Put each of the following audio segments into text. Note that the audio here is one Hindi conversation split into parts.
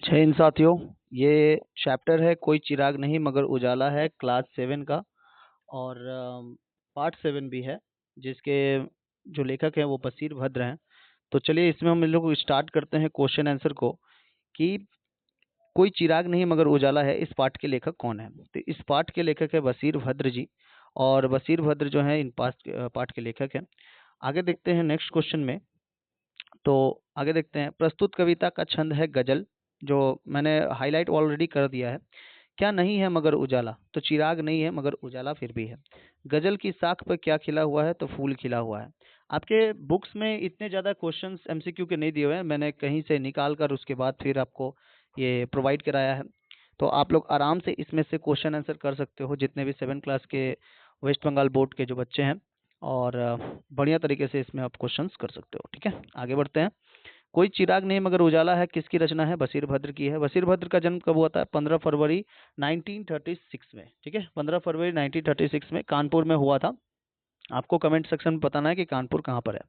जय हिंद साथियों। ये चैप्टर है कोई चिराग नहीं मगर उजाला है, क्लास 7 का। और पार्ट 7 भी है, जिसके जो लेखक हैं वो बशीर भद्र हैं। तो चलिए इसमें हम लोग स्टार्ट करते हैं क्वेश्चन आंसर को कि कोई चिराग नहीं मगर उजाला है, इस पाठ के लेखक कौन है। तो इस पाठ के लेखक है बशीर भद्र जी। और बशीर भद्र जो है इन पाठ के लेखक हैं। आगे देखते हैं नेक्स्ट क्वेश्चन में। तो आगे देखते हैं, प्रस्तुत कविता का छंद है गजल, जो मैंने हाईलाइट ऑलरेडी कर दिया है। क्या नहीं है मगर उजाला, तो चिराग नहीं है मगर उजाला फिर भी है। गजल की साख पर क्या खिला हुआ है, तो फूल खिला हुआ है। आपके बुक्स में इतने ज़्यादा क्वेश्चंस एमसीक्यू के नहीं दिए हुए हैं, मैंने कहीं से निकाल कर उसके बाद फिर आपको ये प्रोवाइड कराया है। तो आप लोग आराम से इसमें से क्वेश्चन आंसर कर सकते हो, जितने भी 7 क्लास के वेस्ट बंगाल बोर्ड के जो बच्चे हैं। और बढ़िया तरीके से इसमें आप क्वेश्चंस कर सकते हो। ठीक है, आगे बढ़ते हैं। कोई चिराग नहीं मगर उजाला है किसकी रचना है, बशीर भद्र की है। बशीर भद्र का जन्म कब हुआ था, 15 फरवरी 1936 में। ठीक है, 15 फरवरी 1936 में कानपुर में हुआ था। आपको कमेंट सेक्शन में बताना है कि कानपुर कहाँ पर है।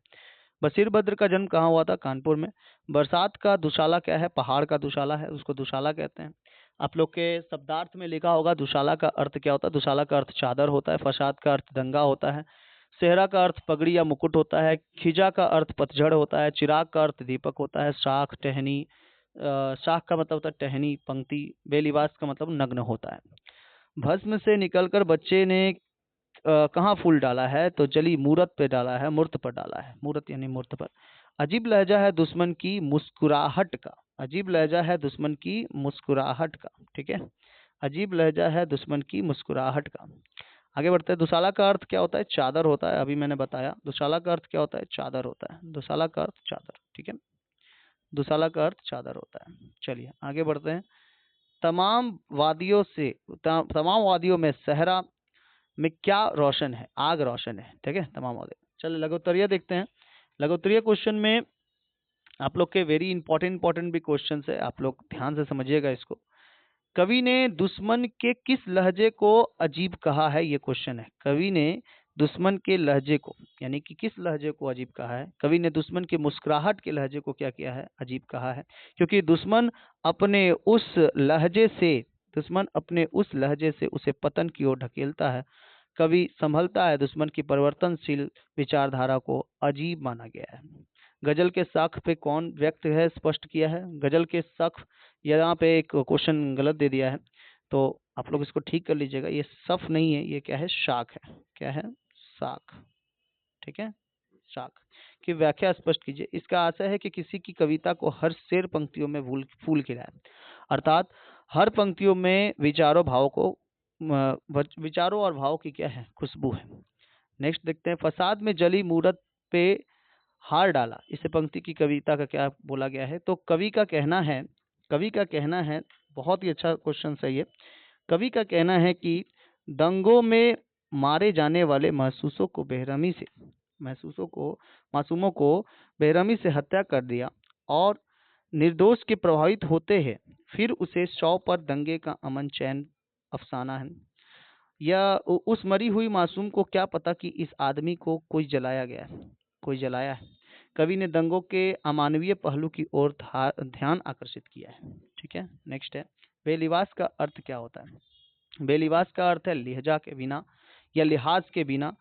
बशीर भद्र का जन्म कहाँ हुआ था, कानपुर में। बरसात का दुशाला क्या है, पहाड़ का दुशाला है, उसको दुशाला कहते हैं। आप लोग के शब्दार्थ में लिखा होगा दुशाला का अर्थ क्या होता है। दुशाला का अर्थ चादर होता है, फसाद का अर्थ दंगा होता है, सेहरा का अर्थ पगड़ी या मुकुट होता है, खिजा का अर्थ पतझड़ होता है, चिराग का अर्थ दीपक होता है, शाख टहनी शाख का मतलब होता है टहनी पंक्ति, बेलिबास का मतलब नग्न होता है। भस्म से निकलकर बच्चे ने कहाँ फूल डाला है, तो जली मूरत पे डाला है, मूर्त पर डाला है, मूरत यानी मूर्त पर। अजीब लहजा है दुश्मन की मुस्कुराहट का, अजीब लहजा है दुश्मन की मुस्कुराहट का। ठीक है, अजीब लहजा है दुश्मन की मुस्कुराहट का। आगे बढ़ते हैं। दुशाला का अर्थ क्या होता है, चादर होता है। अभी मैंने बताया दुशाला का अर्थ क्या होता है, चादर होता है। दुशाला का अर्थ चादर। ठीक है, दुशाला का अर्थ चादर होता है। चलिए आगे बढ़ते हैं। तमाम वादियों से तमाम वादियों में सहरा में क्या रोशन है, आग रोशन है। ठीक है, तमाम वादियों। चलिए लघुत्तरीय देखते हैं। लघुत्तरीय क्वेश्चन में आप लोग के वेरी इंपॉर्टेंट भी क्वेश्चन है, आप लोग ध्यान से समझिएगा इसको। कवि ने दुश्मन के किस लहजे को अजीब कहा है, ये क्वेश्चन है। कवि ने दुश्मन के लहजे को यानी कि किस लहजे को अजीब कहा है। कवि ने दुश्मन की मुस्कुराहट के लहजे को क्या किया है, अजीब कहा है। क्योंकि अपने उस दुश्मन अपने उस लहजे से उसे पतन की ओर ढकेलता है। कवि संभलता है दुश्मन की परिवर्तनशील विचारधारा को अजीब माना गया है। गजल के साख पे कौन व्यक्त है, स्पष्ट किया है। गजल के साख, यहाँ पे एक क्वेश्चन गलत दे दिया है, तो आप लोग इसको ठीक कर लीजिएगा। ये सफ नहीं है, ये क्या है, शाख है। क्या है, शाख। ठीक है, शाख की व्याख्या स्पष्ट कीजिए। इसका आशय है कि किसी की कविता को हर शेर पंक्तियों में फूल खिलाए, अर्थात हर पंक्तियों में विचारों और भाव की क्या है, खुशबू है। नेक्स्ट देखते हैं। फसाद में जली मूरत पे हार डाला, इसे पंक्ति की कविता का क्या बोला गया है। तो कवि का कहना है, बहुत ही अच्छा क्वेश्चन है ये। कवि का कहना है कि दंगों में मारे जाने वाले महसूसों को मासूमों को बेरहमी से हत्या कर दिया, और निर्दोष के प्रभावित होते हैं, फिर उसे 100 पर दंगे का अमन चैन अफसाना है। या उस मरी हुई मासूम को क्या पता कि इस आदमी को कोई जलाया है। कवि ने दंगों के अमानवीय पहलू की ओर ध्यान आकर्षित किया है। ठीक है, नेक्स्ट है। बेलिवास का अर्थ क्या होता है। बेलिवास का अर्थ है लिहजा के बिना या लिहाज के बिना,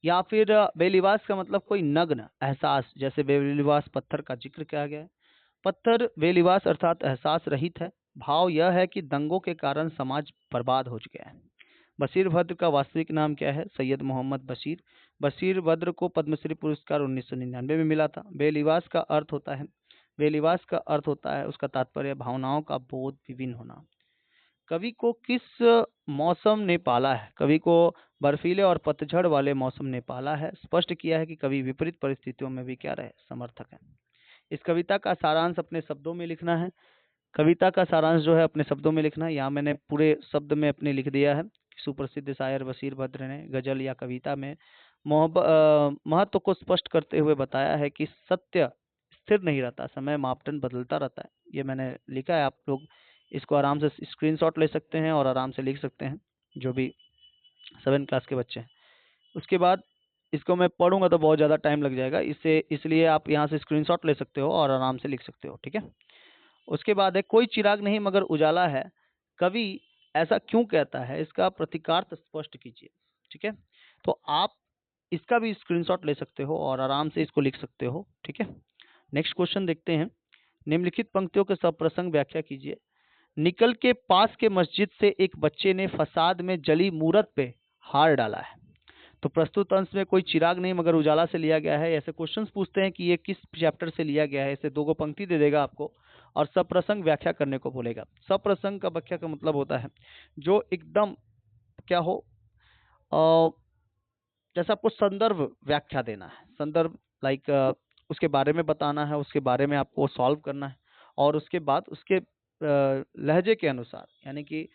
या फिर बेलिवास का मतलब कोई नग्न एहसास, जैसे बेलिवास पत्थर का जिक्र किया गया है। पत्थर बेलिवास अर्थात एहसास रहित है। भाव यह है कि दंगों के कारण समाज बर्बाद हो गया है। बशीर भद्र का वास्तविक नाम क्या है, सैयद मोहम्मद बशीर। बशीर भद्र को पद्मश्री पुरस्कार 1999 में मिला था। बेलिवास का अर्थ होता है उसका तात्पर्य भावनाओं का बोध विभिन्न होना। कवि को किस मौसम ने पाला है। कवि को बर्फीले और पतझड़ वाले मौसम ने पाला है। स्पष्ट किया है कि कवि विपरीत परिस्थितियों में भी क्या रहे, समर्थक है। इस कविता का सारांश अपने शब्दों में लिखना है। कविता का सारांश जो है अपने शब्दों में लिखना है। यहाँ मैंने पूरे शब्द में अपने लिख दिया है। सुप्रसिद्ध शायर बशीर भद्र ने गजल या कविता में महत्व को स्पष्ट करते हुए बताया है कि सत्य स्थिर नहीं रहता, समय मापदंड बदलता रहता है। ये मैंने लिखा है, आप लोग इसको आराम से स्क्रीनशॉट ले सकते हैं और आराम से लिख सकते हैं, जो भी 7 क्लास के बच्चे हैं। उसके बाद इसको मैं पढ़ूंगा तो बहुत ज़्यादा टाइम लग जाएगा, इसलिए आप यहाँ से स्क्रीनशॉट ले सकते हो और आराम से लिख सकते हो। ठीक है, उसके बाद है कोई चिराग नहीं मगर उजाला है, कवि ऐसा क्यों कहता है, इसका प्रतिकार्थ स्पष्ट कीजिए। ठीक है, तो आप इसका भी स्क्रीनशॉट ले सकते हो और आराम से इसको लिख सकते हो। ठीक है, नेक्स्ट क्वेश्चन देखते हैं। निम्नलिखित पंक्तियों के सब प्रसंग व्याख्या कीजिए। निकल के पास के मस्जिद से एक बच्चे ने फसाद में जली मूरत पे हार डाला है। तो प्रस्तुत अंश में कोई चिराग नहीं मगर उजाला से लिया गया है। ऐसे क्वेश्चंस पूछते हैं कि ये किस चैप्टर से लिया गया है, इसे दो पंक्ति दे देगा आपको और सब प्रसंग व्याख्या करने को बोलेगा। सब प्रसंग का व्याख्या का मतलब होता है जो एकदम क्या हो, जैसे आपको संदर्भ व्याख्या देना है, संदर्भ लाइक उसके बारे में बताना है, उसके बारे में आपको सॉल्व करना है और उसके बाद उसके लहजे के अनुसार, यानी कि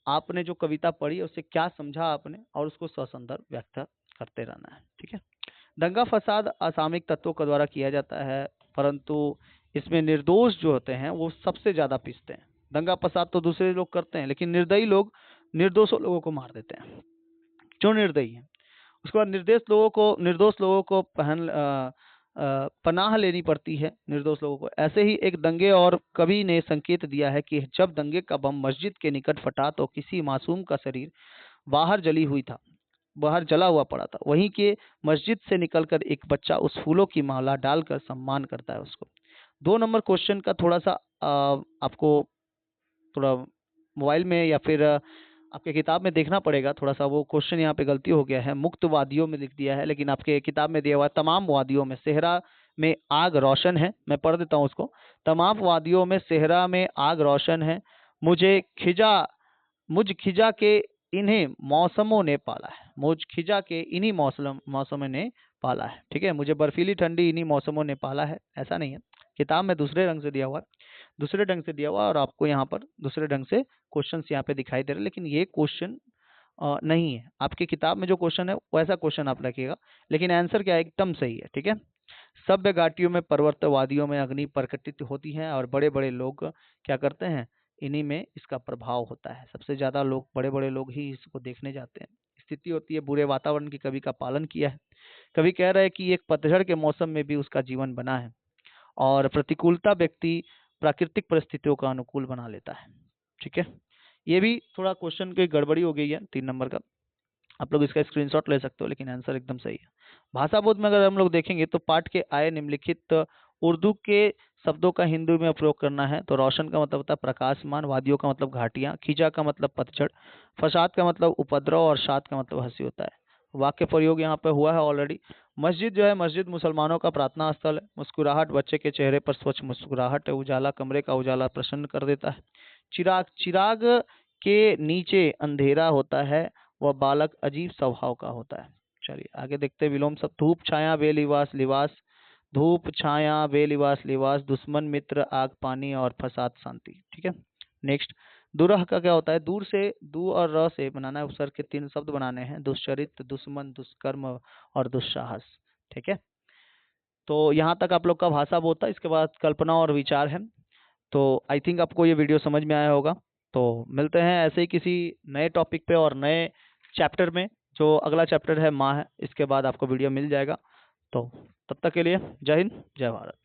आपने जो कविता पढ़ी उससे क्या समझा आपने और उसको ससंदर्भ व्याख्या करते रहना है। ठीक है, दंगा फसाद असामयिक तत्वों के द्वारा किया जाता है, परंतु इसमें निर्दोष जो होते हैं वो सबसे ज्यादा पिसते हैं। दंगा फसाद तो दूसरे लोग करते हैं, लेकिन निर्दयी लोग निर्दोष लोगों को मार देते हैं जो निर्दयी है। उसके बाद निर्दोष लोगों को पनाह लेनी पड़ती है निर्दोष लोगों को। ऐसे ही एक दंगे और कवि ने संकेत दिया है कि जब दंगे का बम मस्जिद के निकट फटा तो किसी मासूम का शरीर बाहर जला हुआ पड़ा था, वहीं के मस्जिद से निकलकर एक बच्चा उस फूलों की माला डालकर सम्मान करता है उसको। 2 नंबर क्वेश्चन का थोड़ा सा आपको थोड़ा मोबाइल में या फिर आपके किताब में देखना पड़ेगा, थोड़ा सा वो क्वेश्चन यहाँ पे गलती हो गया है, मुक्त वादियों में लिख दिया है, लेकिन आपके किताब में दिया हुआ है तमाम वादियों में सेहरा में आग रोशन है। मैं पढ़ देता हूँ उसको। तमाम वादियों में सेहरा में आग रोशन है, मुझ खिजा के इन्हें मौसमों ने पाला है, मुझ खिजा के इन्हीं मौसमों ने पाला है। ठीक है, मुझे बर्फीली ठंडी इन्हीं मौसमों ने पाला है, ऐसा नहीं है। किताब में दूसरे रंग से दिया हुआ है, दूसरे ढंग से दिया हुआ और आपको यहाँ पर दूसरे ढंग से क्वेश्चन यहाँ पे दिखाई दे रहे हैं, लेकिन ये क्वेश्चन नहीं है। आपकी किताब में जो क्वेश्चन है वैसा क्वेश्चन आप रखिएगा, लेकिन आंसर क्या है एकदम सही है। ठीक है, सभ्य घाटियों में पर्वतवादियों में अग्नि प्रकटित होती है और बड़े बड़े लोग क्या करते हैं, इन्हीं में इसका प्रभाव होता है। सबसे ज्यादा लोग, बड़े बड़े लोग ही इसको देखने जाते हैं। स्थिति होती है बुरे वातावरण की, कवि का पालन किया है। कवि कह रहे हैं कि एक पतझड़ के मौसम में भी उसका जीवन बना है और प्रतिकूलता व्यक्ति प्राकृतिक परिस्थितियों का अनुकूल बना लेता है। ठीक है, ये भी थोड़ा क्वेश्चन की गड़बड़ी हो गई है 3 नंबर का, आप लोग इसका स्क्रीनशॉट ले सकते हो, लेकिन आंसर एकदम सही है। भाषा बोध में अगर हम लोग देखेंगे तो पाठ के आए निम्नलिखित उर्दू के शब्दों का हिंदी में प्रयोग करना है। तो रोशन का मतलब होता है प्रकाशमान, वादियों का मतलब घाटियां, खींचा का मतलब पतझड़, फसाद का मतलब उपद्रव और शाद का मतलब हंसी होता है। वाक्य प्रयोग यहाँ पे हुआ है ऑलरेडी। मस्जिद जो है, मस्जिद मुसलमानों का प्रार्थना स्थल है। मुस्कुराहट, बच्चे के चेहरे पर स्वच्छ मुस्कुराहट है। उजाला, कमरे का उजाला प्रसन्न कर देता है। चिराग, चिराग के नीचे अंधेरा होता है, वह बालक अजीब स्वभाव का होता है। चलिए आगे देखते हैं विलोम सब। धूप छाया वे लिबास लिबास, धूप छाया वे लिबास लिबास, दुश्मन मित्र आग पानी और फसाद शांति। ठीक है, नेक्स्ट। दुरह का क्या होता है, दूर से, दू और र से बनाना है, उपसर्ग के 3 शब्द बनाने हैं, दुष्चरित्र, दुश्मन, दुष्कर्म और दुस्साहस। ठीक है, तो यहाँ तक आप लोग का भाषा बोध था। इसके बाद कल्पना और विचार है। तो आई थिंक आपको ये वीडियो समझ में आया होगा। तो मिलते हैं ऐसे ही किसी नए टॉपिक पे और नए चैप्टर में। जो अगला चैप्टर है माँ है, इसके बाद आपको वीडियो मिल जाएगा। तो तब तक के लिए जय हिंद, जय भारत।